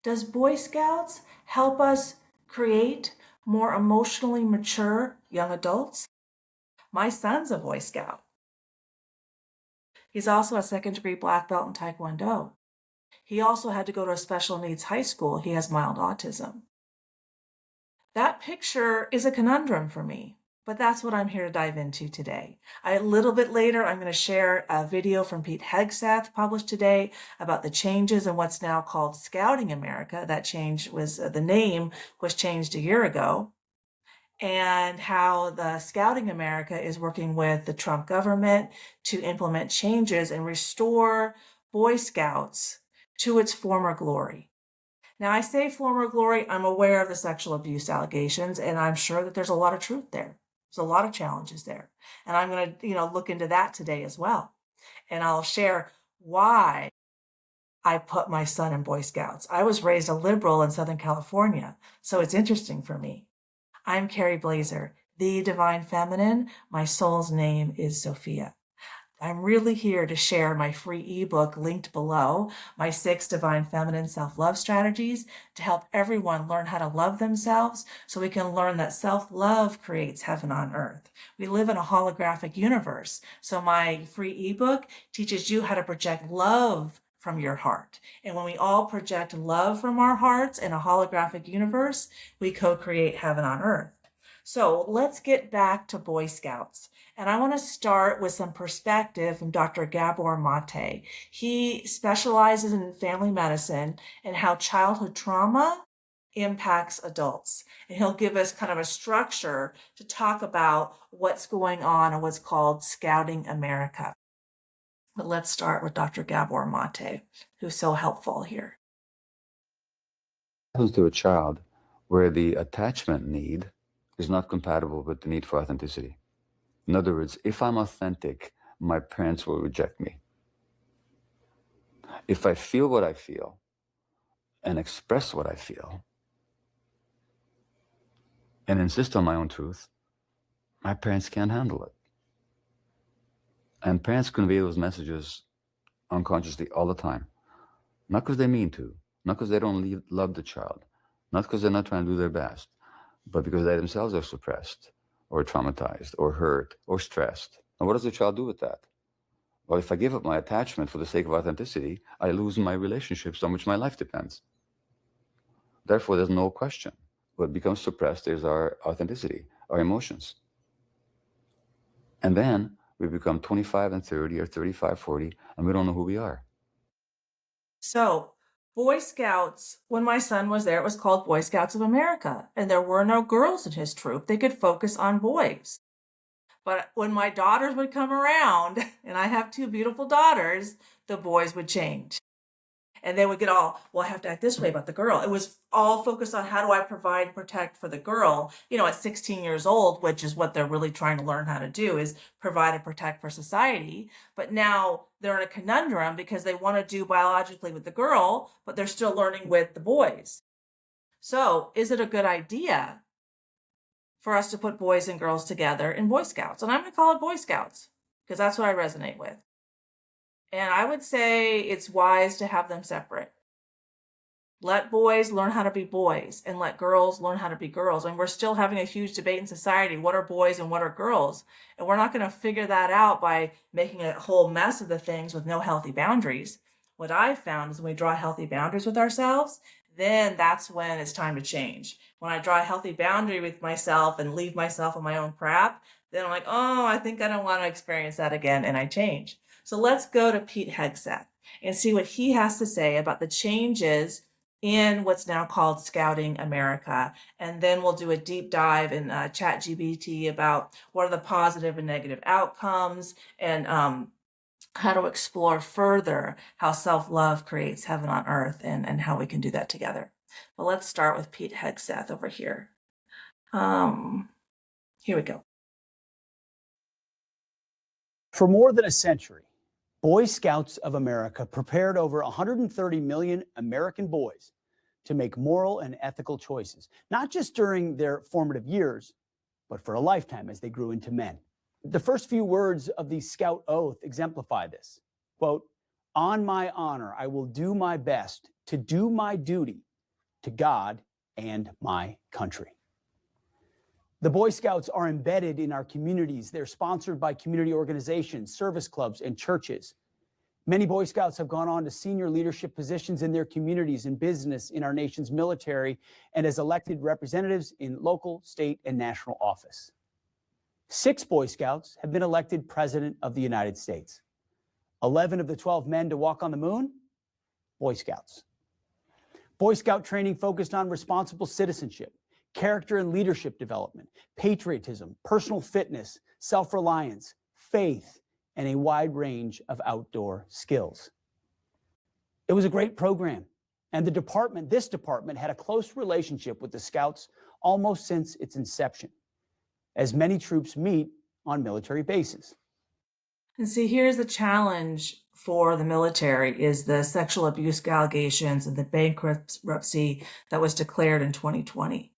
Does Boy Scouts help us create more emotionally mature young adults? My son's a Boy Scout. He's also a second-degree black belt in Taekwondo. He also had to go to a special needs high school. He has mild autism. That picture is a conundrum for me, but that's what I'm here to dive into today. A little bit later, I'm going to share a video from Pete Hegseth published today about the changes in what's now called Scouting America. That change was, the name was changed a year ago, and how the Scouting America is working with the Trump government to implement changes and restore Boy Scouts to its former glory. Now, I say former glory, I'm aware of the sexual abuse allegations, and I'm sure that there's a lot of truth there. There's a lot of challenges there. And I'm going to, look into that today as well. And I'll share why I put my son in Boy Scouts. I was raised a liberal in Southern California, so it's interesting for me. I'm Carrie Blazer, the Divine Feminine. My soul's name is Sophia. I'm really here to share my free ebook linked below, my 6 Divine Feminine Self-Love Strategies to help everyone learn how to love themselves so we can learn that self-love creates heaven on earth. We live in a holographic universe, so my free ebook teaches you how to project love from your heart. And when we all project love from our hearts in a holographic universe, we co-create heaven on earth. So let's get back to Boy Scouts. And I want to start with some perspective from Dr. Gabor Mate. He specializes in family medicine and how childhood trauma impacts adults. And he'll give us kind of a structure to talk about what's going on in what's called Scouting America. But let's start with Dr. Gabor Mate, who's so helpful here. What happens to a child where the attachment need is not compatible with the need for authenticity? In other words, if I'm authentic, my parents will reject me. If I feel what I feel and express what I feel and insist on my own truth, my parents can't handle it. And parents convey those messages unconsciously all the time. Not because they mean to, not because they don't love the child, not because they're not trying to do their best, but because they themselves are suppressed or traumatized or hurt or stressed. And what does the child do with that? Well, if I give up my attachment for the sake of authenticity, I lose my relationships on which my life depends. Therefore, there's no question. What becomes suppressed is our authenticity, our emotions. And then we become 25 and 30 or 35, 40, and we don't know who we are. So, Boy Scouts, when my son was there, it was called Boy Scouts of America, and there were no girls in his troop. They could focus on boys. But when my daughters would come around, and I have 2 beautiful daughters, the boys would change. And they would get all, well, I have to act this way about the girl. It was all focused on how do I provide and protect for the girl, at 16 years old, which is what they're really trying to learn how to do, is provide and protect for society. But now they're in a conundrum because they want to do biologically with the girl, but they're still learning with the boys. So is it a good idea for us to put boys and girls together in Boy Scouts? And I'm going to call it Boy Scouts because that's what I resonate with. And I would say it's wise to have them separate. Let boys learn how to be boys and let girls learn how to be girls. And we're still having a huge debate in society. What are boys and what are girls? And we're not going to figure that out by making a whole mess of the things with no healthy boundaries. What I've found is when we draw healthy boundaries with ourselves, then that's when it's time to change. When I draw a healthy boundary with myself and leave myself on my own crap, then I'm like, oh, I think I don't want to experience that again, and I change. So let's go to Pete Hegseth and see what he has to say about the changes in what's now called Scouting America. And then we'll do a deep dive in ChatGPT about what are the positive and negative outcomes and how to explore further how self-love creates heaven on earth and how we can do that together. But let's start with Pete Hegseth over here. Here we go. For more than a century, Boy Scouts of America prepared over 130 million American boys to make moral and ethical choices, not just during their formative years, but for a lifetime as they grew into men. The first few words of the Scout Oath exemplify this. Quote, "On my honor, I will do my best to do my duty to God and my country. The Boy Scouts are embedded in our communities. They're sponsored by community organizations, service clubs, and churches. Many Boy Scouts have gone on to senior leadership positions in their communities, in business, in our nation's military, and as elected representatives in local, state, and national office. 6 Boy Scouts have been elected President of the United States. 11 of the 12 men to walk on the moon, Boy Scouts. Boy Scout training focused on responsible citizenship, character and leadership development, patriotism, personal fitness, self-reliance, faith, and a wide range of outdoor skills. It was a great program, and this department had a close relationship with the Scouts almost since its inception, as many troops meet on military bases. And see, here's the challenge for the military is the sexual abuse allegations and the bankruptcy that was declared in 2020.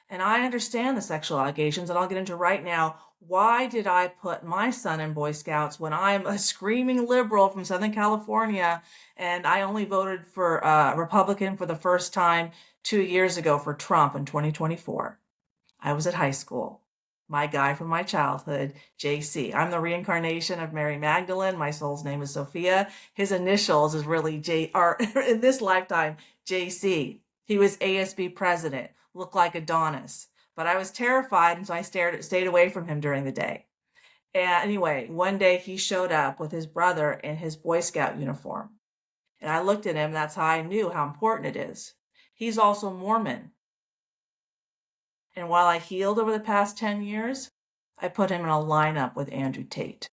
And I understand the sexual allegations, and I'll get into right now. Why did I put my son in Boy Scouts when I'm a screaming liberal from Southern California, and I only voted for Republican for the first time 2 years ago for Trump in 2024? I was at high school. My guy from my childhood, JC. I'm the reincarnation of Mary Magdalene. My soul's name is Sophia. His initials is really in this lifetime, JC. He was ASB president, looked like Adonis. But I was terrified, and so I stayed away from him during the day. And anyway, one day he showed up with his brother in his Boy Scout uniform. And I looked at him, and that's how I knew how important it is. He's also Mormon. And while I healed over the past 10 years, I put him in a lineup with Andrew Tate.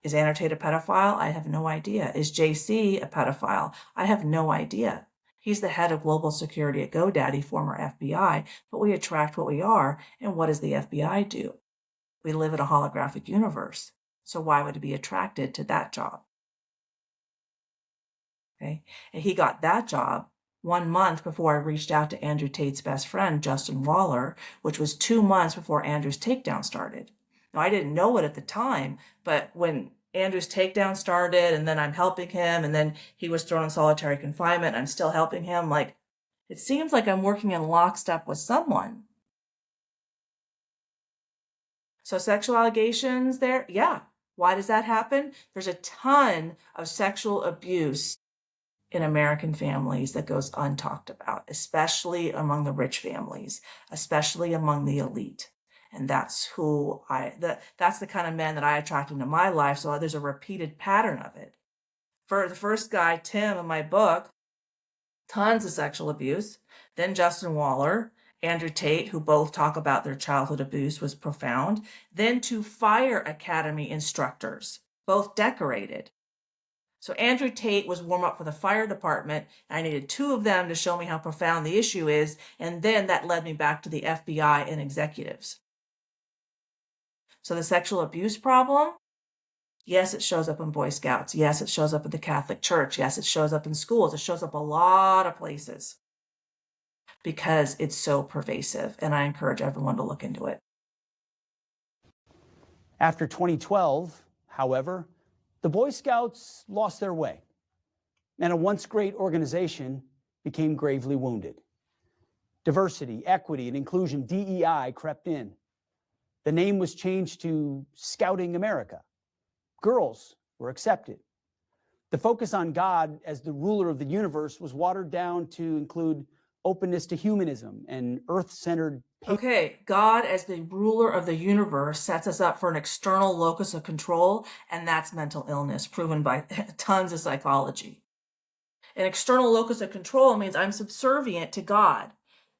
Is Andrew Tate a pedophile? I have no idea. Is JC a pedophile? I have no idea. He's the head of global security at GoDaddy, former FBI, but we attract what we are. And what does the FBI do? We live in a holographic universe. So why would it be attracted to that job? Okay. And he got that job 1 month before I reached out to Andrew Tate's best friend, Justin Waller, which was 2 months before Andrew's takedown started. Now, I didn't know it at the time, but when Andrew's takedown started, and then I'm helping him, and then he was thrown in solitary confinement, I'm still helping him, like, it seems like I'm working in lockstep with someone. So sexual allegations there, yeah. Why does that happen? There's a ton of sexual abuse in American families that goes untalked about, especially among the rich families, especially among the elite. And that's that's the kind of men that I attract into my life. So there's a repeated pattern of it. For the first guy, Tim, in my book, tons of sexual abuse. Then Justin Waller, Andrew Tate, who both talk about their childhood abuse was profound. Then 2 fire academy instructors, both decorated. So Andrew Tate was warm up for the fire department. I needed 2 of them to show me how profound the issue is. And then that led me back to the FBI and executives. So the sexual abuse problem, yes, it shows up in Boy Scouts. Yes, it shows up in the Catholic Church. Yes, it shows up in schools. It shows up a lot of places because it's so pervasive. And I encourage everyone to look into it. After 2012, however, the Boy Scouts lost their way, and a once great organization became gravely wounded. Diversity, equity, and inclusion, DEI, crept in. The name was changed to Scouting America. Girls were accepted. The focus on God as the ruler of the universe was watered down to include openness to humanism and earth-centered. Okay, God as the ruler of the universe sets us up for an external locus of control, and that's mental illness, proven by tons of psychology. An external locus of control means I'm subservient to God.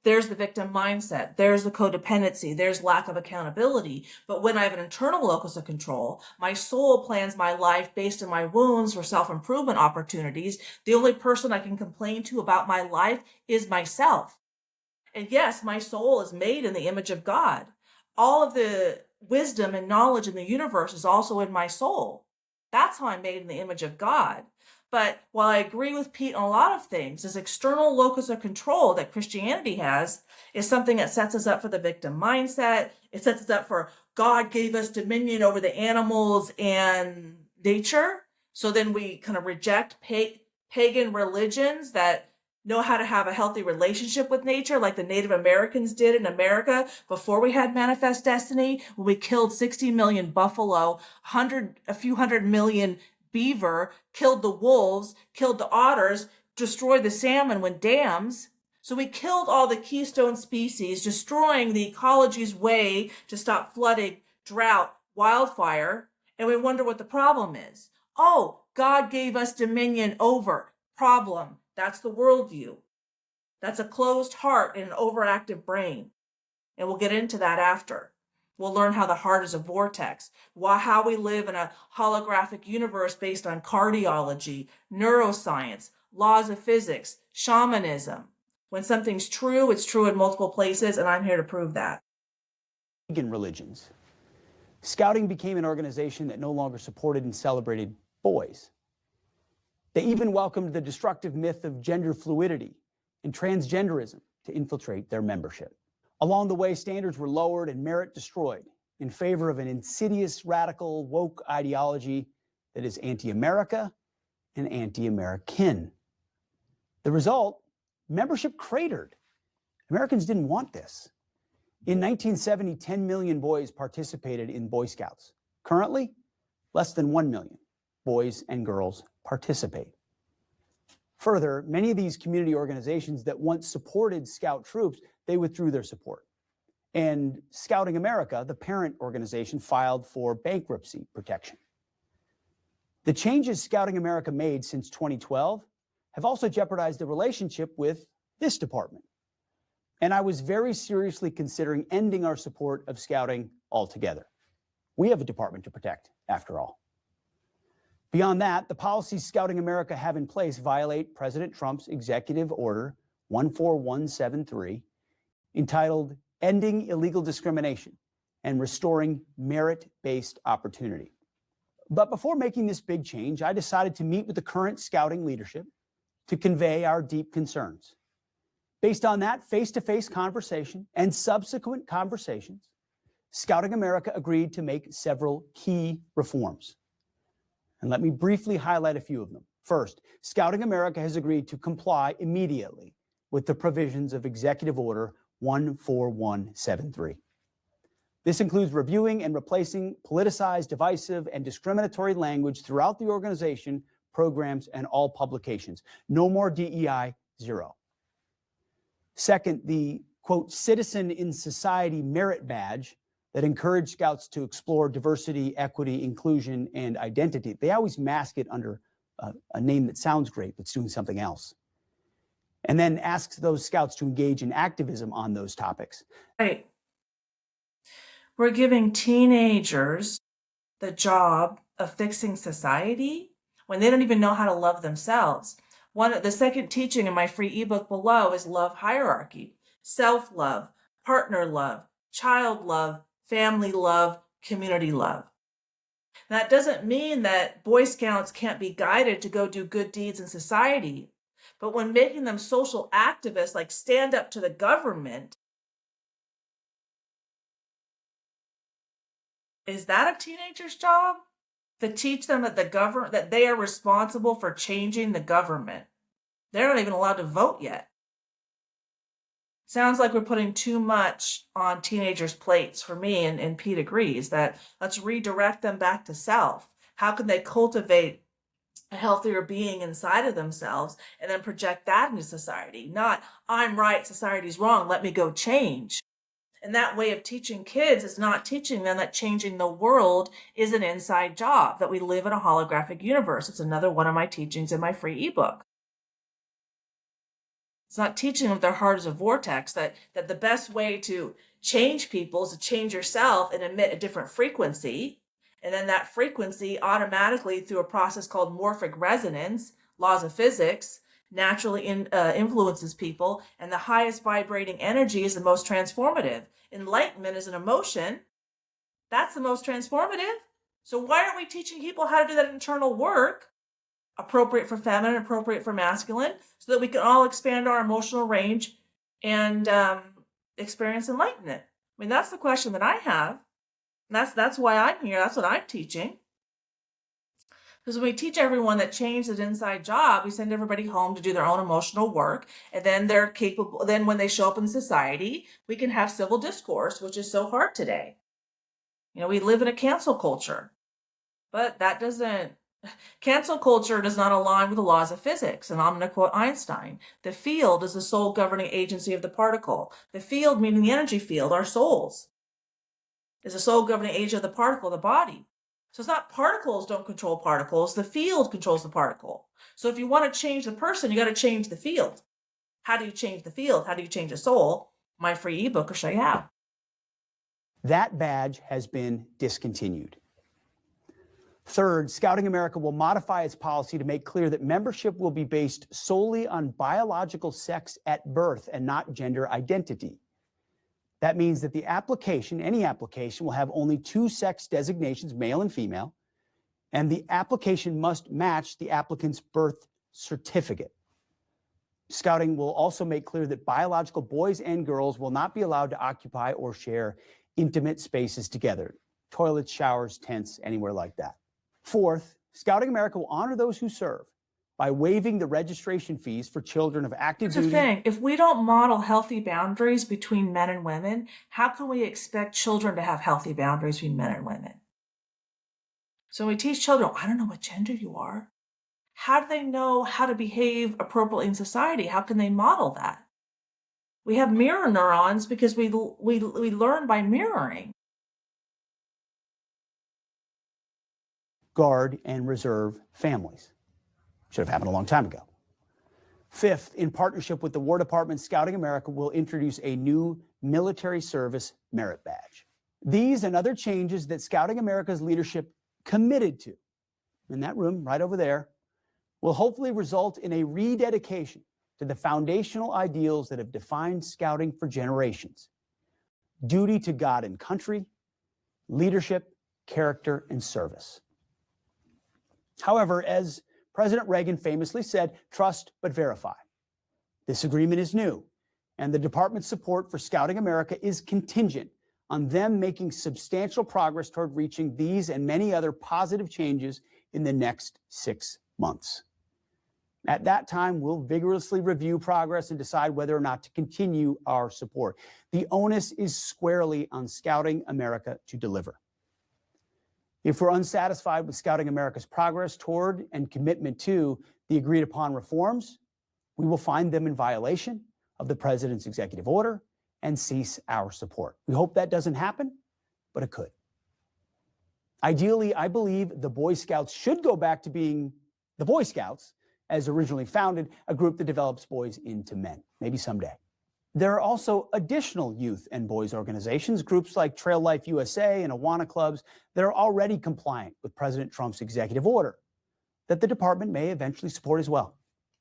There's the victim mindset. There's the codependency. There's lack of accountability. But when I have an internal locus of control, my soul plans my life based on my wounds for self-improvement opportunities. The only person I can complain to about my life is myself. And yes, my soul is made in the image of God. All of the wisdom and knowledge in the universe is also in my soul. That's how I'm made in the image of God. But while I agree with Pete on a lot of things, this external locus of control that Christianity has is something that sets us up for the victim mindset. It sets us up for God gave us dominion over the animals and nature. So then we kind of reject pagan religions that know how to have a healthy relationship with nature like the Native Americans did in America before we had Manifest Destiny, when we killed 60 million buffalo, a few hundred million beaver, killed the wolves, killed the otters, destroyed the salmon with dams. So we killed all the keystone species, destroying the ecology's way to stop flooding, drought, wildfire, and we wonder what the problem is. Oh, God gave us dominion over. Problem. That's the worldview. That's a closed heart and an overactive brain. And we'll get into that after. We'll learn how the heart is a vortex, how we live in a holographic universe based on cardiology, neuroscience, laws of physics, shamanism. When something's true, it's true in multiple places, and I'm here to prove that. Pagan religions. Scouting became an organization that no longer supported and celebrated boys. They even welcomed the destructive myth of gender fluidity and transgenderism to infiltrate their membership. Along the way, standards were lowered and merit destroyed in favor of an insidious, radical, woke ideology that is anti-America and anti-American. The result, membership cratered. Americans didn't want this. In 1970, 10 million boys participated in Boy Scouts. Currently, less than 1 million boys and girls participate. Further, many of these community organizations that once supported Scout troops, they withdrew their support. And Scouting America, the parent organization, filed for bankruptcy protection. The changes Scouting America made since 2012 have also jeopardized the relationship with this department. And I was very seriously considering ending our support of Scouting altogether. We have a department to protect, after all. Beyond that, the policies Scouting America have in place violate President Trump's Executive Order 14173, entitled Ending Illegal Discrimination and Restoring Merit-Based Opportunity. But before making this big change, I decided to meet with the current Scouting leadership to convey our deep concerns. Based on that face-to-face conversation and subsequent conversations, Scouting America agreed to make several key reforms. And let me briefly highlight a few of them. First, Scouting America has agreed to comply immediately with the provisions of Executive Order 14173. This includes reviewing and replacing politicized, divisive, and discriminatory language throughout the organization, programs, and all publications. No more DEI, zero. Second, the, quote, Citizen in Society merit badge that encouraged Scouts to explore diversity, equity, inclusion, and identity. They always mask it under a name that sounds great, but it's doing something else. And then asks those Scouts to engage in activism on those topics. Right. We're giving teenagers the job of fixing society when they don't even know how to love themselves. The second teaching in my free ebook below is love hierarchy, self-love, partner love, child love, family love, community love. That doesn't mean that Boy Scouts can't be guided to go do good deeds in society, but when making them social activists, like stand up to the government, is that a teenager's job? To teach them that that they are responsible for changing the government. They're not even allowed to vote yet. Sounds like we're putting too much on teenagers' plates for me, and Pete agrees that let's redirect them back to self. How can they cultivate a healthier being inside of themselves and then project that into society? Not, I'm right, society's wrong, let me go change. And that way of teaching kids is not teaching them that changing the world is an inside job, that we live in a holographic universe. It's another one of my teachings in my free ebook. It's not teaching them their heart is a vortex, that the best way to change people is to change yourself and emit a different frequency. And then that frequency automatically, through a process called morphic resonance, laws of physics, naturally influences people. And the highest vibrating energy is the most transformative. Enlightenment is an emotion. That's the most transformative. So why aren't we teaching people how to do that internal work? Appropriate for feminine, appropriate for masculine, so that we can all expand our emotional range and experience enlightenment. I mean, that's the question that I have. And that's why I'm here. That's what I'm teaching. Because when we teach everyone that change is an inside job, we send everybody home to do their own emotional work. And then they're capable, then when they show up in society, we can have civil discourse, which is so hard today. We live in a cancel culture, but cancel culture does not align with the laws of physics. And I'm going to quote Einstein: the field is the sole governing agency of the particle. The field, meaning the energy field, our souls, is the sole governing agent of the particle, the body. So it's not particles don't control particles, the field controls the particle. So if you want to change the person, you got to change the field. How do you change the field? How do you change the soul? My free ebook will show you how. That badge has been discontinued. Third, Scouting America will modify its policy to make clear that membership will be based solely on biological sex at birth and not gender identity. That means that the application, any application, will have only two sex designations, male and female, and the application must match the applicant's birth certificate. Scouting will also make clear that biological boys and girls will not be allowed to occupy or share intimate spaces together, toilets, showers, tents, anywhere like that. Fourth, Scouting America will honor those who serve by waiving the registration fees for children of active Here's the duty. thing: if we don't model healthy boundaries between men and women, how can we expect children to have healthy boundaries between men and women? So we teach children, I don't know what gender you are. How do they know how to behave appropriately in society? How can they model that? We have mirror neurons because we learn by mirroring. Guard and reserve families. Should have happened a long time ago. Fifth, in partnership with the War Department, Scouting America will introduce a new military service merit badge. These and other changes that Scouting America's leadership committed to, in that room right over there, will hopefully result in a rededication to the foundational ideals that have defined Scouting for generations: duty to God and country, leadership, character, and service. However, as President Reagan famously said, trust but verify. This agreement is new, and the department's support for Scouting America is contingent on them making substantial progress toward reaching these and many other positive changes in the next 6 months. At that time, we'll vigorously review progress and decide whether or not to continue our support. The onus is squarely on Scouting America to deliver. If we're unsatisfied with Scouting America's progress toward and commitment to the agreed upon reforms, we will find them in violation of the President's executive order and cease our support. We hope that doesn't happen, but it could. Ideally, I believe the Boy Scouts should go back to being the Boy Scouts, as originally founded, a group that develops boys into men, maybe someday. There are also additional youth and boys organizations, groups like Trail Life USA and Awana clubs, that are already compliant with President Trump's executive order that the department may eventually support as well.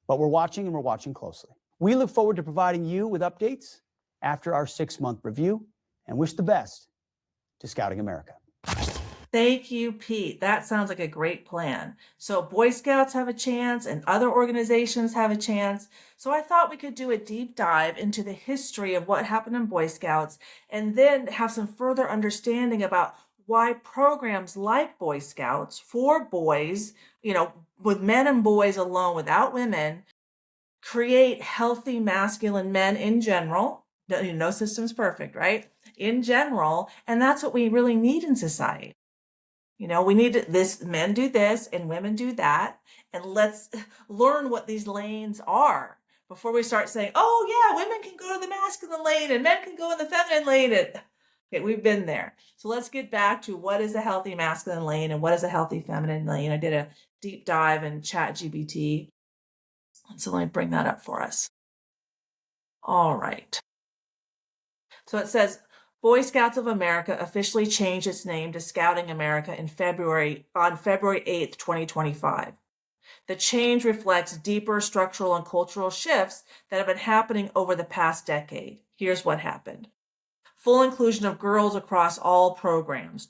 But we're watching, and we're watching closely. We look forward to providing you with updates after our 6-month review, and wish the best to Scouting America. Thank you, Pete. That sounds like a great plan. So Boy Scouts have a chance and other organizations have a chance. So I thought we could do a deep dive into the history of what happened in Boy Scouts and then have some further understanding about why programs like Boy Scouts for boys, with men and boys alone without women, create healthy masculine men in general. No system's perfect, right? In general. And that's what we really need in society. We need this, men do this and women do that. And let's learn what these lanes are before we start saying, oh yeah, women can go to the masculine lane and men can go in the feminine lane. Okay, we've been there. So let's get back to what is a healthy masculine lane and what is a healthy feminine lane. I did a deep dive in ChatGPT. So let me bring that up for us. All right. So it says, Boy Scouts of America officially changed its name to Scouting America on February 8th, 2025. The change reflects deeper structural and cultural shifts that have been happening over the past decade. Here's what happened. Full inclusion of girls across all programs,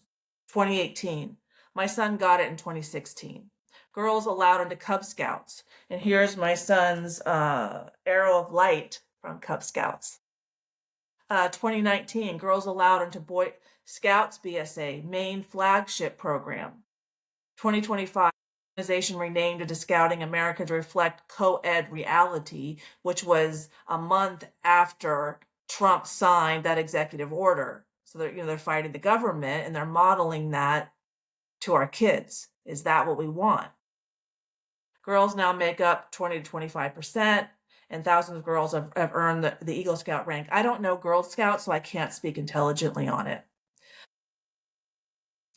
2018. My son got it in 2016. Girls allowed into Cub Scouts. And here's my son's Arrow of Light from Cub Scouts. 2019, girls allowed into Boy Scouts BSA, main flagship program. 2025, organization renamed it to Scouting America to reflect co-ed reality, which was a month after Trump signed that executive order. So they're fighting the government and they're modeling that to our kids. Is that what we want? Girls now make up 20 to 25%, and thousands of girls have earned the Eagle Scout rank. I don't know Girl Scouts, so I can't speak intelligently on it.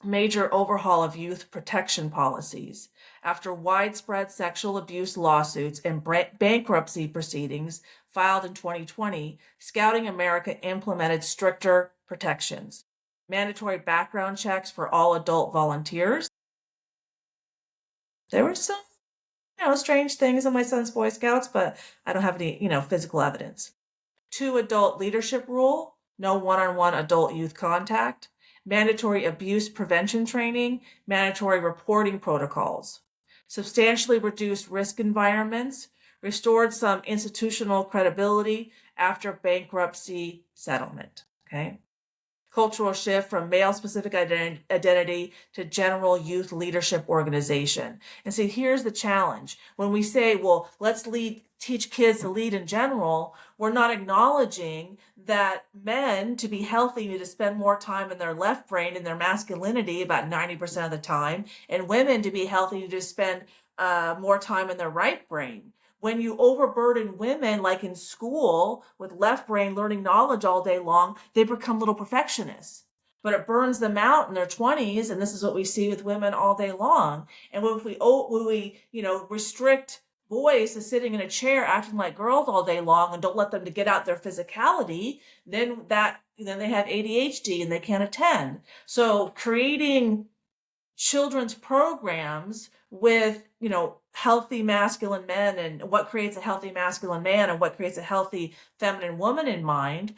Major overhaul of youth protection policies. After widespread sexual abuse lawsuits and bankruptcy proceedings filed in 2020, Scouting America implemented stricter protections. Mandatory background checks for all adult volunteers. There were some, strange things in my son's Boy Scouts, but I don't have any, physical evidence. 2 adult leadership rule, no one-on-one adult youth contact. Mandatory abuse prevention training, mandatory reporting protocols, substantially reduced risk environments, restored some institutional credibility after bankruptcy settlement. Okay. Cultural shift from male-specific identity to general youth leadership organization. And see, here's the challenge. When we say, well, let's teach kids to lead in general, we're not acknowledging that men, to be healthy, need to spend more time in their left brain, in their masculinity, about 90% of the time, and women, to be healthy, need to spend more time in their right brain. When you overburden women, like in school, with left brain learning knowledge all day long, they become little perfectionists. But it burns them out in their 20s, and this is what we see with women all day long. And when we restrict boys to sitting in a chair acting like girls all day long and don't let them to get out their physicality, then they have ADHD and they can't attend. So creating children's programs with, healthy masculine men and what creates a healthy masculine man and what creates a healthy feminine woman in mind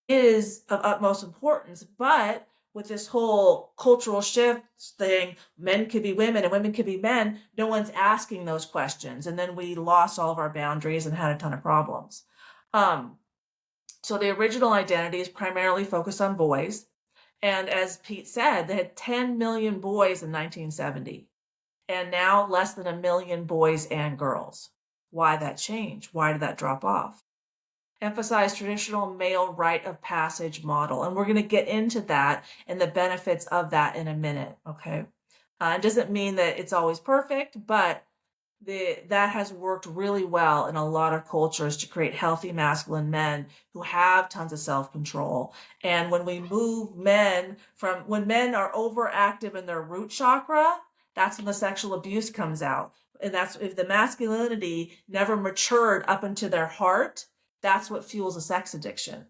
is of utmost importance. But with this whole cultural shift thing, men could be women and women could be men, no one's asking those questions. And then we lost all of our boundaries and had a ton of problems. So the original identity is primarily focused on boys. And as Pete said, they had 10 million boys in 1970. And now less than 1 million boys and girls. Why that change? Why did that drop off? Emphasize traditional male rite of passage model. And we're going to get into that and the benefits of that in a minute, okay? It doesn't mean that it's always perfect, but that has worked really well in a lot of cultures to create healthy masculine men who have tons of self-control. And when we move when men are overactive in their root chakra, that's when the sexual abuse comes out. And that's if the masculinity never matured up into their heart, that's what fuels a sex addiction.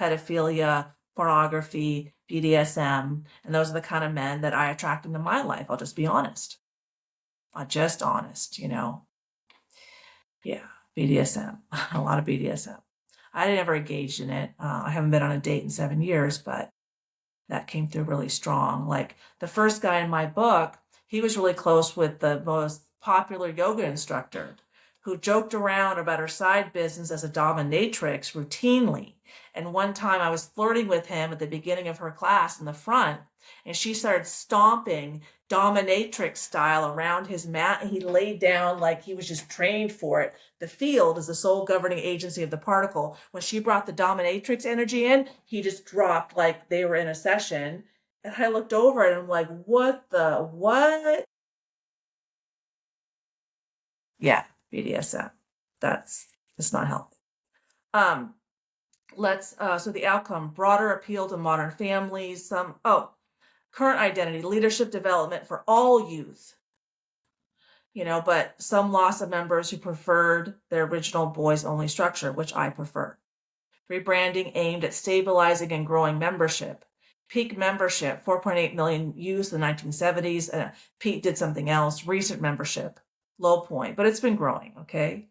Pedophilia, pornography, BDSM, and those are the kind of men that I attract into my life. I'll just be honest. Just honest, Yeah, BDSM, a lot of BDSM. I never engaged in it. I haven't been on a date in 7 years, but that came through really strong. Like the first guy in my book, he was really close with the most popular yoga instructor who joked around about her side business as a dominatrix routinely. And one time I was flirting with him at the beginning of her class in the front, and she started stomping dominatrix style around his mat, and he laid down like he was just trained for it. The field is the sole governing agency of the particle. When she brought the dominatrix energy in, he just dropped like they were in a session. And I looked over at him like, what? Yeah, BDSM. It's not healthy. So the outcome, broader appeal to modern families, current identity, leadership development for all youth, but some loss of members who preferred their original boys only structure, which I prefer. Rebranding aimed at stabilizing and growing membership. Peak membership, 4.8 million youth in the 1970s. Pete did something else, recent membership, low point, but it's been growing, okay?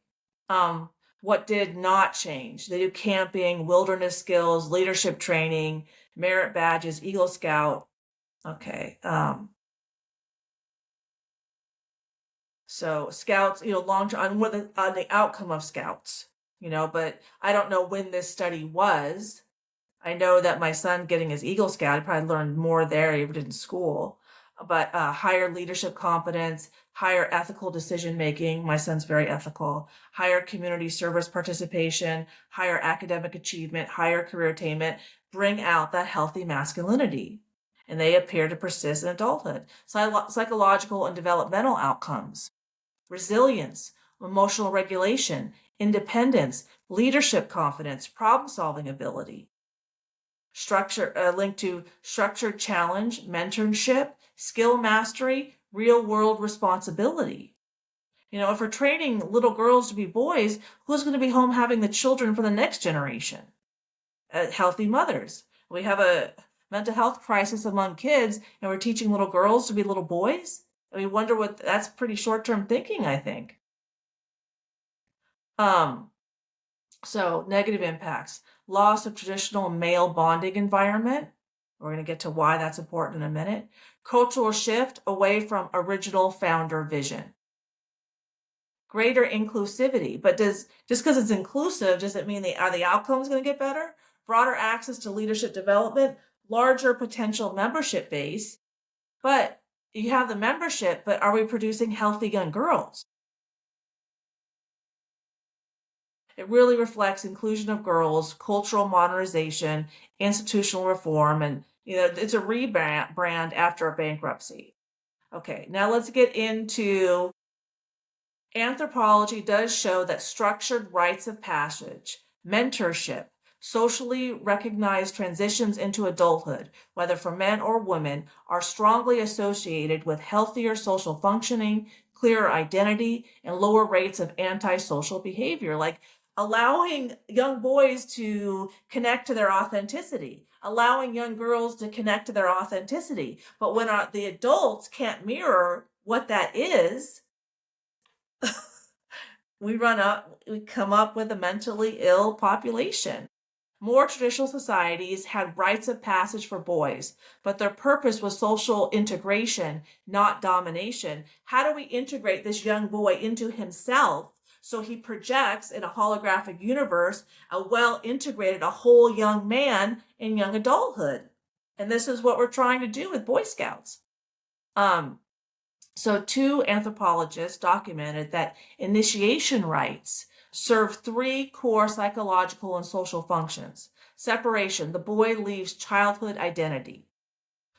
What did not change? They do camping, wilderness skills, leadership training, merit badges, Eagle Scout. Okay. So scouts, long-term, on the outcome of scouts, but I don't know when this study was. I know that my son getting his Eagle Scout, he probably learned more there, he ever did in school. but higher leadership competence, higher ethical decision making. My son's very ethical. Higher community service participation, higher academic achievement, higher career attainment bring out that healthy masculinity, and they appear to persist in adulthood. Psychological and developmental outcomes, resilience, emotional regulation, independence, leadership confidence, problem-solving ability. Structure linked to structured challenge, mentorship, skill mastery, real-world responsibility. If we're training little girls to be boys, who's going to be home having the children for the next generation? Healthy mothers. We have a mental health crisis among kids, and we're teaching little girls to be little boys. And we wonder that's pretty short-term thinking, I think. So negative impacts, loss of traditional male bonding environment. We're going to get to why that's important in a minute. Cultural shift away from original founder vision. Greater inclusivity, but just because it's inclusive, does it mean are the outcomes going to get better? Broader access to leadership development, larger potential membership base. But you have the membership, but are we producing healthy young girls? It really reflects inclusion of girls, cultural modernization, institutional reform, and it's a rebrand after a bankruptcy. Okay, now let's get into anthropology. Does show that structured rites of passage, mentorship, socially recognized transitions into adulthood, whether for men or women, are strongly associated with healthier social functioning, clearer identity, and lower rates of antisocial behavior, like allowing young boys to connect to their authenticity, allowing young girls to connect to their authenticity. But when the adults can't mirror what that is, we come up with a mentally ill population. More traditional societies had rites of passage for boys, but their purpose was social integration, not domination. How do we integrate this young boy into himself so he projects in a holographic universe a well-integrated, a whole young man in young adulthood? And this is what we're trying to do with Boy Scouts. So 2 anthropologists documented that initiation rites serve 3 core psychological and social functions. Separation, the boy leaves childhood identity.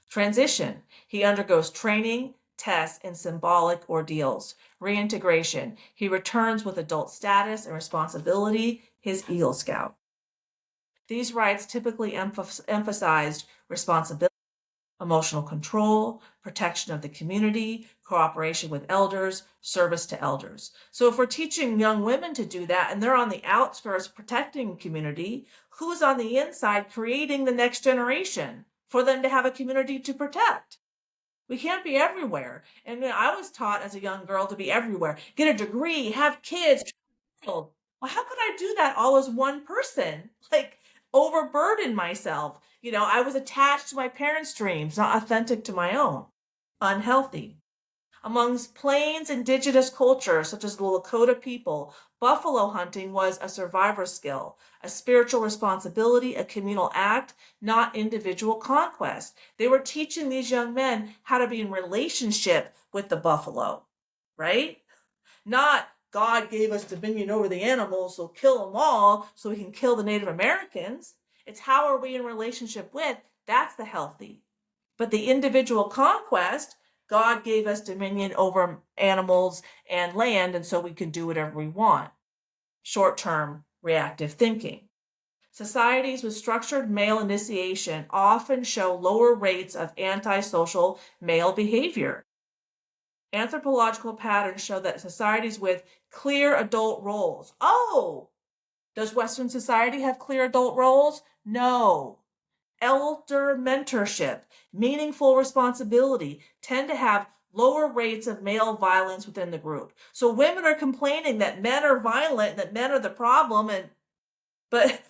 Transition, he undergoes training, tests, and symbolic ordeals. Reintegration, he returns with adult status and responsibility, his Eagle Scout. These rites typically emphasized responsibility, emotional control, protection of the community, cooperation with elders, service to elders. So if we're teaching young women to do that and they're on the outskirts protecting community, who's on the inside creating the next generation for them to have a community to protect? We can't be everywhere. And I was taught as a young girl to be everywhere. Get a degree, have kids. Well, how could I do that all as one person? Like, overburden myself. I was attached to my parents' dreams, not authentic to my own. Unhealthy. Amongst Plains indigenous cultures, such as the Lakota people, buffalo hunting was a survivor skill, a spiritual responsibility, a communal act, not individual conquest. They were teaching these young men how to be in relationship with the buffalo, right? Not God gave us dominion over the animals, so kill them all so we can kill the Native Americans. It's how are we in relationship with, that's the healthy. But the individual conquest, God gave us dominion over animals and land, and so we can do whatever we want. Short-term reactive thinking. Societies with structured male initiation often show lower rates of antisocial male behavior. Anthropological patterns show that societies with clear adult roles. Oh, does Western society have clear adult roles? No. Elder mentorship, meaningful responsibility tend to have lower rates of male violence within the group. So women are complaining that men are violent, that men are the problem, but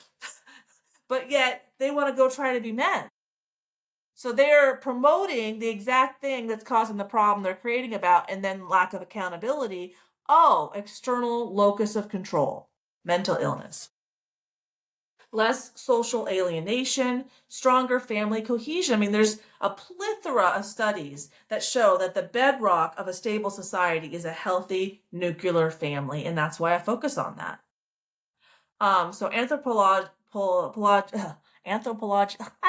yet they want to go try to be men. So they're promoting the exact thing that's causing the problem they're creating about, and then lack of accountability. Oh, external locus of control, mental illness. less social alienation, stronger family cohesion. I mean, there's a plethora of studies that show that the bedrock of a stable society is a healthy nuclear family, and that's why I focus on that. So I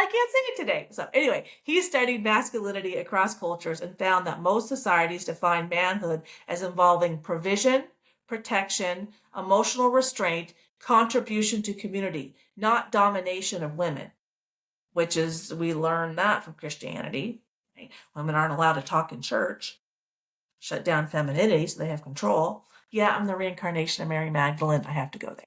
can't say it today. So anyway, he studied masculinity across cultures and found that most societies define manhood as involving provision, protection, emotional restraint, contribution to community, not domination of women, which is, we learn that from Christianity. Women aren't allowed to talk in church, shut down femininity so they have control. Yeah, I'm the reincarnation of Mary Magdalene. I have to go there.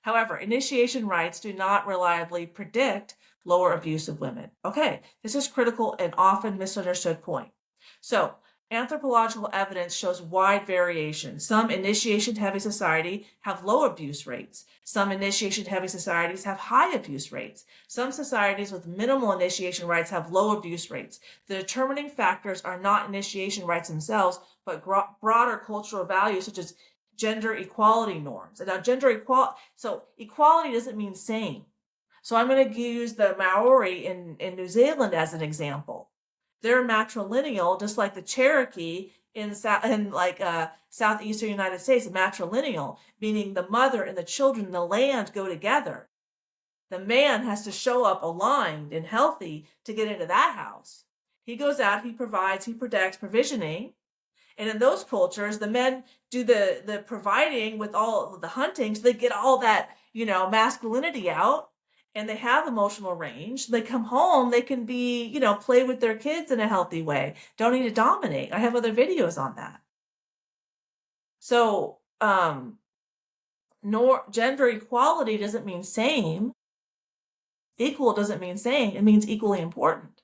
However, initiation rites do not reliably predict lower abuse of women. Okay, this is critical and often misunderstood point. So, anthropological evidence shows wide variation. Some initiation-heavy society have low abuse rates. Some initiation-heavy societies have high abuse rates. Some societies with minimal initiation rites have low abuse rates. The determining factors are not initiation rites themselves, but broader cultural values such as gender equality norms. And now equality doesn't mean same. So I'm going to use the Maori in New Zealand as an example. They're matrilineal, just like the Cherokee in southeastern United States, matrilineal, meaning the mother and the children and the land go together. The man has to show up aligned and healthy to get into that house. He goes out, he provides, he protects, provisioning. And in those cultures, the men do the providing with all the hunting, so they get all that, masculinity out, and they have emotional range. They come home, they can be, play with their kids in a healthy way. Don't need to dominate. I have other videos on that. So, gender equality doesn't mean same. Equal doesn't mean same. It means equally important.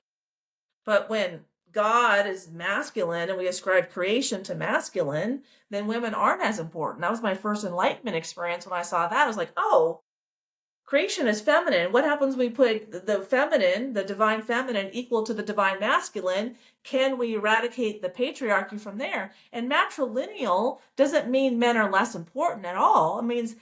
But when God is masculine and we ascribe creation to masculine, then women aren't as important. That was my first enlightenment experience when I saw that. I was like, oh, creation is feminine. What happens when we put the feminine, the divine feminine, equal to the divine masculine? Can we eradicate the patriarchy from there? And matrilineal doesn't mean men are less important at all. It means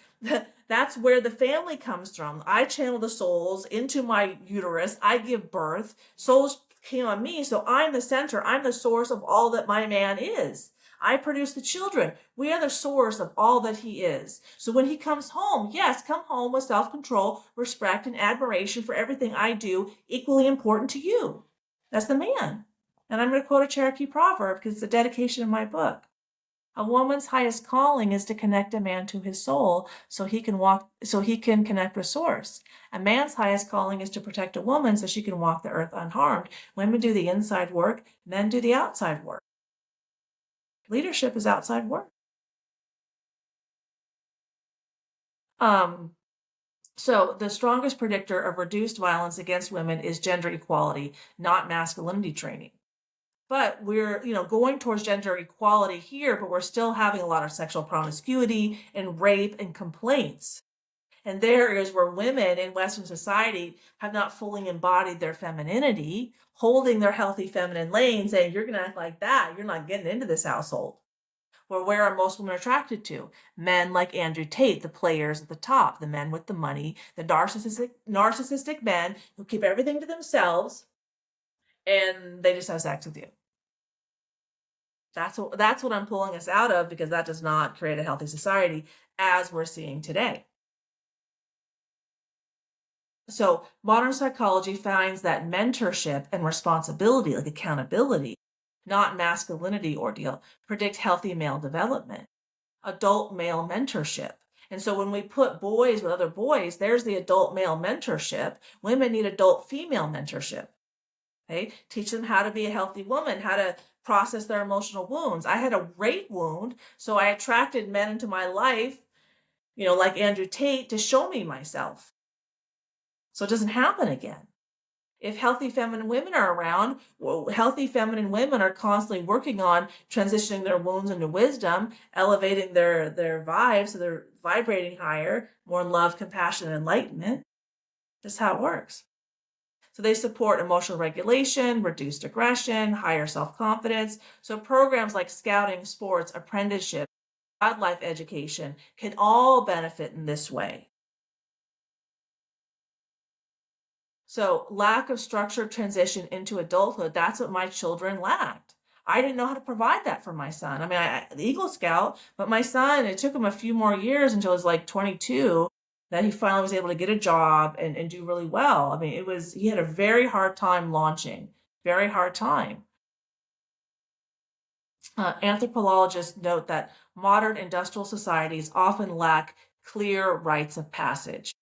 that's where the family comes from. I channel the souls into my uterus. I give birth. Souls came on me, so I'm the center. I'm the source of all that my man is. I produce the children. We are the source of all that he is. So when he comes home, yes, come home with self-control, respect, and admiration for everything I do, equally important to you. That's the man. And I'm going to quote a Cherokee proverb because it's a dedication of my book. A woman's highest calling is to connect a man to his soul so he can connect with source. A man's highest calling is to protect a woman so she can walk the earth unharmed. Women do the inside work, men do the outside work. Leadership is outside work. So the strongest predictor of reduced violence against women is gender equality, not masculinity training. But we're, going towards gender equality here, but we're still having a lot of sexual promiscuity and rape and complaints. And there is where women in Western society have not fully embodied their femininity, holding their healthy feminine lane, saying, you're going to act like that. You're not getting into this household. Well, where are most women attracted to? Men like Andrew Tate, the players at the top, the men with the money, the narcissistic men who keep everything to themselves, and they just have sex with you. That's what I'm pulling us out of, because that does not create a healthy society as we're seeing today. So modern psychology finds that mentorship and responsibility, like accountability, not masculinity ordeal, predict healthy male development, adult male mentorship. And so when we put boys with other boys, there's the adult male mentorship. Women need adult female mentorship. Okay? Teach them how to be a healthy woman, how to process their emotional wounds. I had a rape wound, so I attracted men into my life, like Andrew Tate, to show me myself, so it doesn't happen again. If healthy feminine women are around, healthy feminine women are constantly working on transitioning their wounds into wisdom, elevating their vibes so they're vibrating higher, more love, compassion, and enlightenment. That's how it works. So they support emotional regulation, reduced aggression, higher self-confidence. So programs like scouting, sports, apprenticeship, wildlife education can all benefit in this way. So lack of structured transition into adulthood, that's what my children lacked. I didn't know how to provide that for my son. I mean, the Eagle Scout, but my son, it took him a few more years until he was like 22 that he finally was able to get a job and do really well. I mean, he had a very hard time launching, very hard time. Anthropologists note that modern industrial societies often lack clear rites of passage,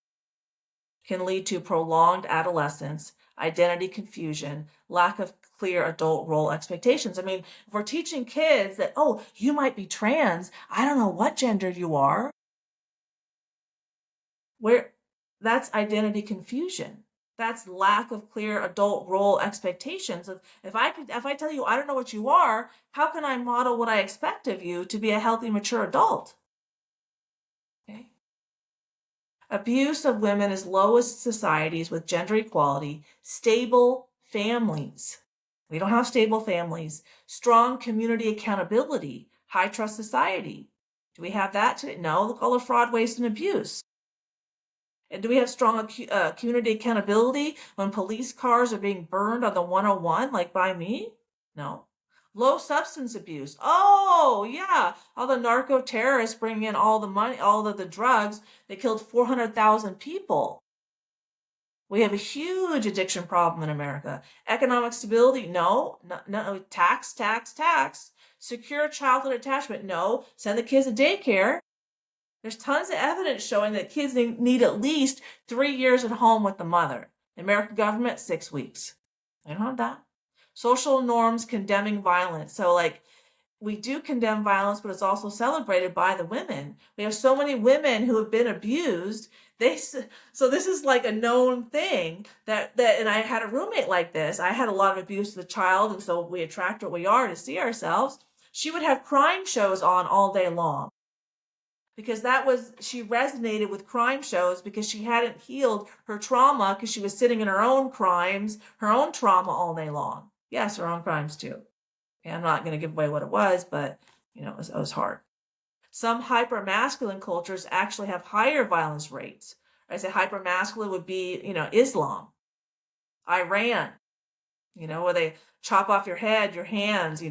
can lead to prolonged adolescence, identity confusion, lack of clear adult role expectations. I mean, if we're teaching kids that, oh, you might be trans, I don't know what gender you are, that's identity confusion. That's lack of clear adult role expectations. If I tell you I don't know what you are, how can I model what I expect of you to be a healthy, mature adult? Okay. Abuse of women is lowest societies with gender equality, stable families. We don't have stable families. Strong community accountability, high trust society. Do we have that today? No. Look, all the fraud, waste, and abuse. And do we have strong community accountability when police cars are being burned on the 101, like by me? No. Low substance abuse. Oh, yeah. All the narco terrorists bringing in all the money, all of the drugs. They killed 400,000 people. We have a huge addiction problem in America. Economic stability? No. No. Tax. Secure childhood attachment? No. Send the kids to daycare. There's tons of evidence showing that kids need at least 3 years at home with the mother. The American government, 6 weeks. They don't have that. Social norms condemning violence. So, like, we do condemn violence, but it's also celebrated by the women. We have so many women who have been abused. So this is like a known thing that and I had a roommate like this. I had a lot of abuse as a child, and so we attract what we are to see ourselves. She would have crime shows on all day long, because she resonated with crime shows because she hadn't healed her trauma because she was sitting in her own crimes, her own trauma all day long. Yes, her own crimes too. And I'm not going to give away what it was, but it was hard. Some hyper-masculine cultures actually have higher violence rates. I say hyper-masculine would be, Islam, Iran, where they chop off your head, your hands,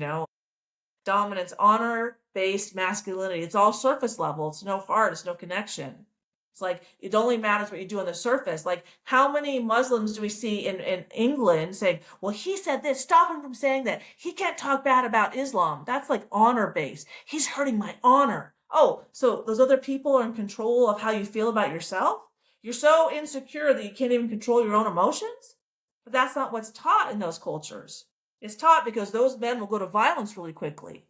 dominance, honor-based masculinity. It's all surface level. It's no heart. It's no connection. It's like it only matters what you do on the surface. Like, how many Muslims do we see in England saying, well, he said this, stop him from saying that. He can't talk bad about Islam. That's like honor-based. He's hurting my honor. Oh, so those other people are in control of how you feel about yourself? You're so insecure that you can't even control your own emotions? But that's not what's taught in those cultures. It's taught because those men will go to violence really quickly.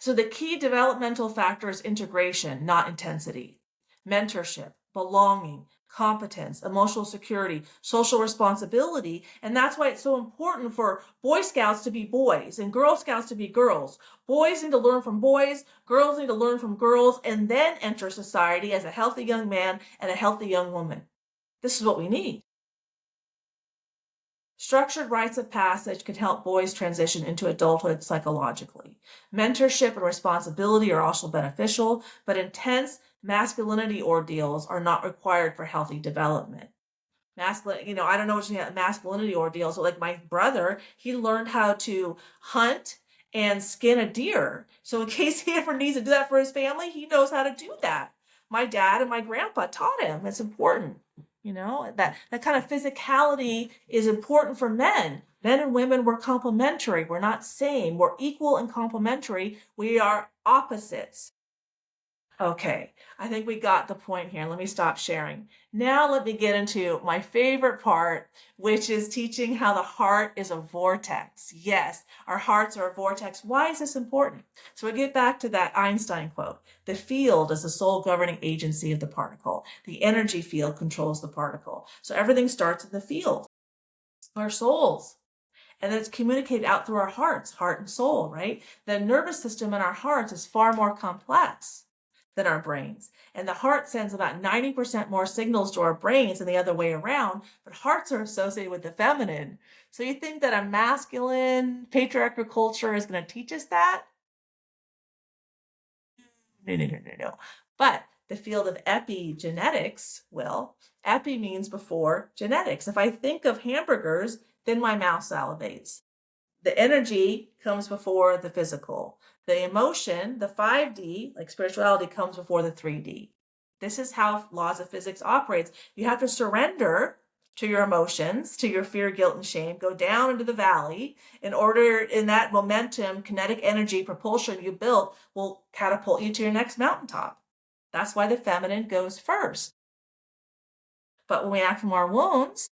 So the key developmental factor is integration, not intensity. Mentorship, belonging, competence, emotional security, social responsibility. And that's why it's so important for Boy Scouts to be boys and Girl Scouts to be girls. Boys need to learn from boys, girls need to learn from girls, and then enter society as a healthy young man and a healthy young woman. This is what we need. Structured rites of passage can help boys transition into adulthood psychologically. Mentorship and responsibility are also beneficial, but intense masculinity ordeals are not required for healthy development. I don't know what you have masculinity ordeals. So like my brother, he learned how to hunt and skin a deer. So in case he ever needs to do that for his family, he knows how to do that. My dad and my grandpa taught him. It's important. That kind of physicality is important for men. Men and women, we're complementary. We're not same. We're equal and complementary. We are opposites. Okay, I think we got the point here. Let me stop sharing. Now let me get into my favorite part, which is teaching how the heart is a vortex. Yes, our hearts are a vortex. Why is this important? So we get back to that Einstein quote. The field is the sole governing agency of the particle. The energy field controls the particle. So everything starts in the field, our souls. And then it's communicated out through our hearts, heart and soul, right? The nervous system in our hearts is far more complex than our brains. And the heart sends about 90% more signals to our brains than the other way around, but hearts are associated with the feminine. So you think that a masculine patriarchal culture is going to teach us that? No. But the field of epigenetics, epi means before genetics. If I think of hamburgers, then my mouth salivates. The energy comes before the physical. The emotion, the 5D, like spirituality, comes before the 3D. This is how laws of physics operates. You have to surrender to your emotions, to your fear, guilt, and shame, go down into the valley in order, in that momentum, kinetic energy, propulsion you built will catapult you to your next mountaintop. That's why the feminine goes first. But when we act from our wounds,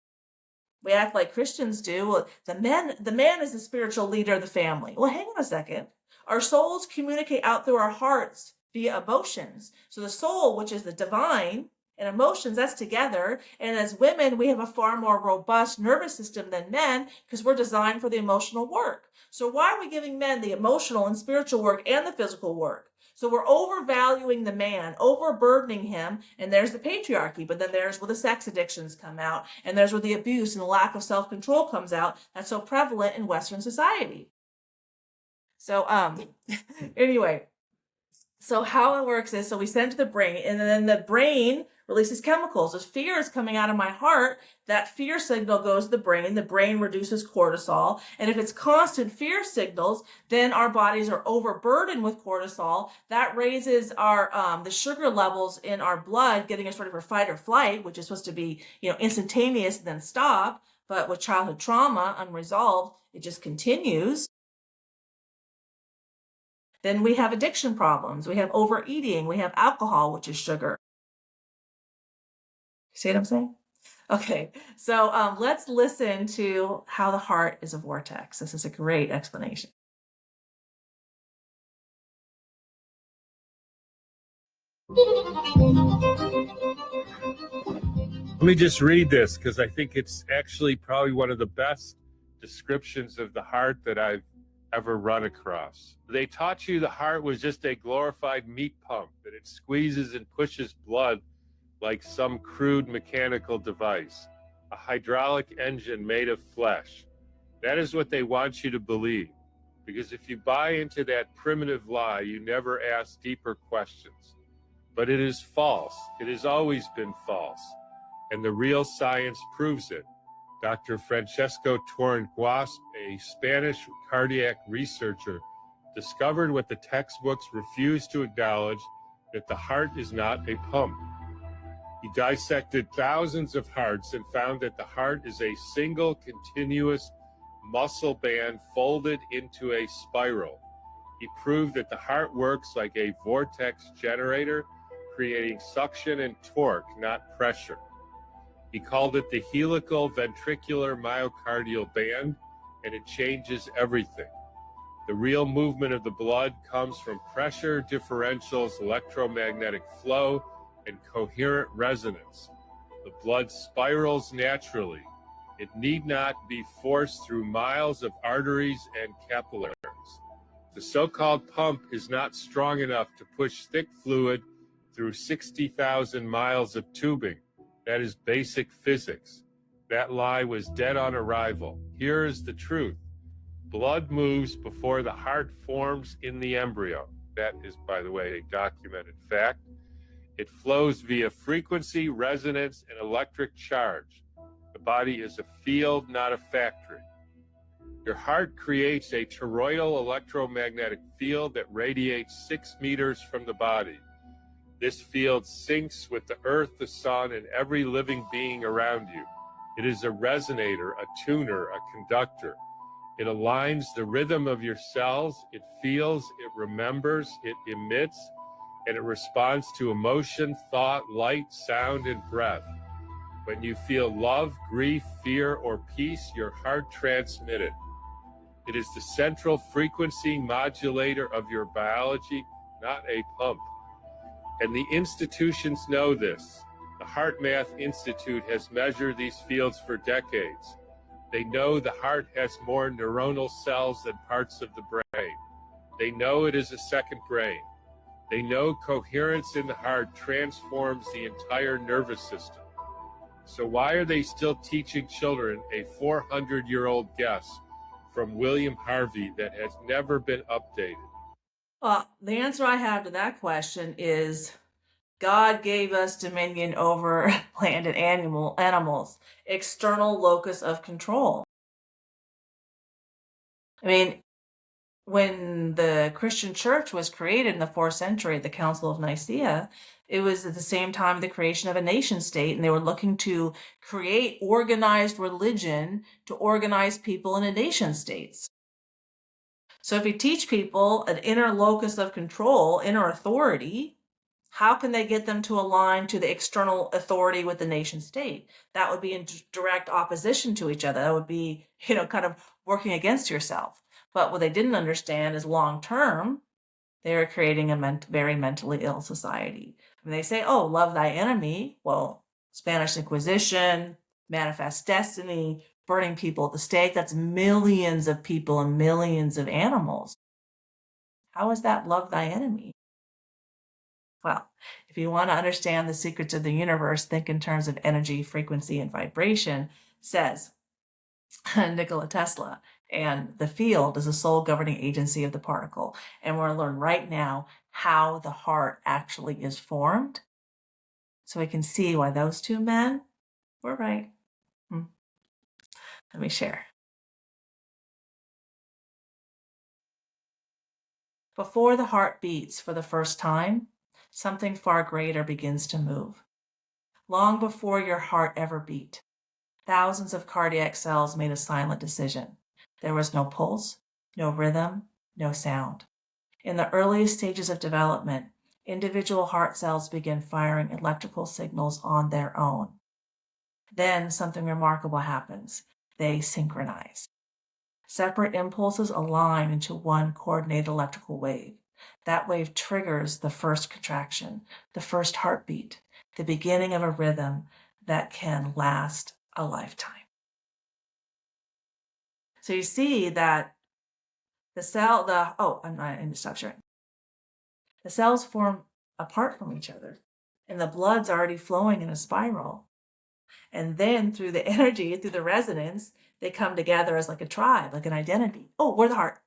we act like Christians do. Well, the man is the spiritual leader of the family. Well, hang on a second. Our souls communicate out through our hearts via emotions. So the soul, which is the divine, and emotions, that's together. And as women, we have a far more robust nervous system than men because we're designed for the emotional work. So why are we giving men the emotional and spiritual work and the physical work? So we're overvaluing the man, overburdening him, and there's the patriarchy. But then there's where the sex addictions come out, and there's where the abuse and the lack of self-control comes out. That's so prevalent in Western society. So anyway, so how it works is, so we send it to the brain, and then the brain releases chemicals. As fear is coming out of my heart, that fear signal goes to the brain reduces cortisol. And if it's constant fear signals, then our bodies are overburdened with cortisol. That raises our the sugar levels in our blood, getting us ready for fight or flight, which is supposed to be, instantaneous and then stop. But with childhood trauma unresolved, it just continues. Then we have addiction problems. We have overeating. We have alcohol, which is sugar. See what I'm saying? Okay, so let's listen to how the heart is a vortex. This is a great explanation. Let me just read this because I think it's actually probably one of the best descriptions of the heart that I've ever run across. They taught you the heart was just a glorified meat pump, that it squeezes and pushes blood like some crude mechanical device, a hydraulic engine made of flesh. That is what they want you to believe, because if you buy into that primitive lie, you never ask deeper questions. But it is false. It has always been false, and the real science proves it. Dr. Francesco Torrenguas, a Spanish cardiac researcher, discovered what the textbooks refused to acknowledge, that the heart is not a pump. He dissected thousands of hearts and found that the heart is a single continuous muscle band folded into a spiral. He proved that the heart works like a vortex generator, creating suction and torque, not pressure. He called it the helical ventricular myocardial band, and it changes everything. The real movement of the blood comes from pressure differentials, electromagnetic flow, and coherent resonance. The blood spirals naturally. It need not be forced through miles of arteries and capillaries. The so-called pump is not strong enough to push thick fluid through 60,000 miles of tubing. That is basic physics. That lie was dead on arrival. Here is the truth. Blood moves before the heart forms in the embryo. That is, by the way, a documented fact. It flows via frequency, resonance, and electric charge. The body is a field, not a factory. Your heart creates a toroidal electromagnetic field that radiates 6 meters from the body. This field syncs with the earth, the sun, and every living being around you. It is a resonator, a tuner, a conductor. It aligns the rhythm of your cells. It feels, it remembers, it emits, and it responds to emotion, thought, light, sound, and breath. When you feel love, grief, fear, or peace, your heart transmits it. It is the central frequency modulator of your biology, not a pump. And the institutions know this. The Heart Math Institute has measured these fields for decades. They know the heart has more neuronal cells than parts of the brain. They know it is a second brain. They know coherence in the heart transforms the entire nervous system. So why are they still teaching children a 400-year-old guess from William Harvey that has never been updated? Well, the answer I have to that question is God gave us dominion over land and animals, external locus of control. I mean, when the Christian church was created in the 4th century at the Council of Nicaea, it was at the same time the creation of a nation state, and they were looking to create organized religion to organize people into nation states. So if you teach people an inner locus of control, inner authority, how can they get them to align to the external authority with the nation state? That would be in direct opposition to each other. That would be, kind of working against yourself. But what they didn't understand is long term, they are creating a very mentally ill society. When they say, oh, love thy enemy, well, Spanish Inquisition, manifest destiny, burning people at the stake, that's millions of people and millions of animals. How is that love thy enemy? Well, if you want to understand the secrets of the universe, think in terms of energy, frequency, and vibration, says Nikola Tesla. And the field is the sole governing agency of the particle. And we're going to learn right now how the heart actually is formed. So we can see why those two men were right. Let me share. Before the heart beats for the first time, something far greater begins to move. Long before your heart ever beat, thousands of cardiac cells made a silent decision. There was no pulse, no rhythm, no sound. In the earliest stages of development, individual heart cells begin firing electrical signals on their own. Then something remarkable happens. They synchronize. Separate impulses align into one coordinated electrical wave. That wave triggers the first contraction, the first heartbeat, the beginning of a rhythm that can last a lifetime. So you see that I need to stop sharing. The cells form apart from each other, and the blood's already flowing in a spiral. And then through the energy, through the resonance, they come together as like a tribe, like an identity. Oh, we're the heart.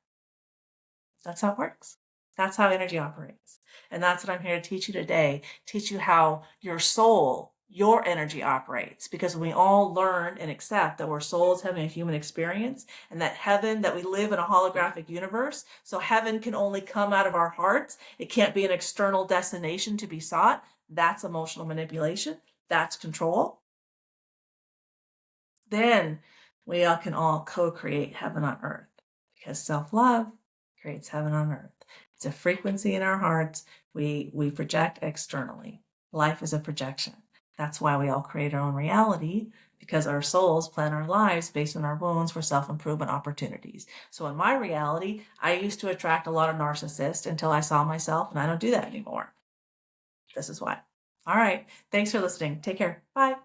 That's how it works. That's how energy operates. And that's what I'm here to teach you today. Teach you how your soul, your energy operates. Because we all learn and accept that we're souls having a human experience, and that heaven, that we live in a holographic universe. So heaven can only come out of our hearts. It can't be an external destination to be sought. That's emotional manipulation. That's control. Then we all can all co-create heaven on earth, because self-love creates heaven on earth. It's a frequency in our hearts. We project externally. Life is a projection. That's why we all create our own reality, because our souls plan our lives based on our wounds for self-improvement opportunities. So in my reality, I used to attract a lot of narcissists until I saw myself, and I don't do that anymore. This is why. All right. Thanks for listening. Take care. Bye.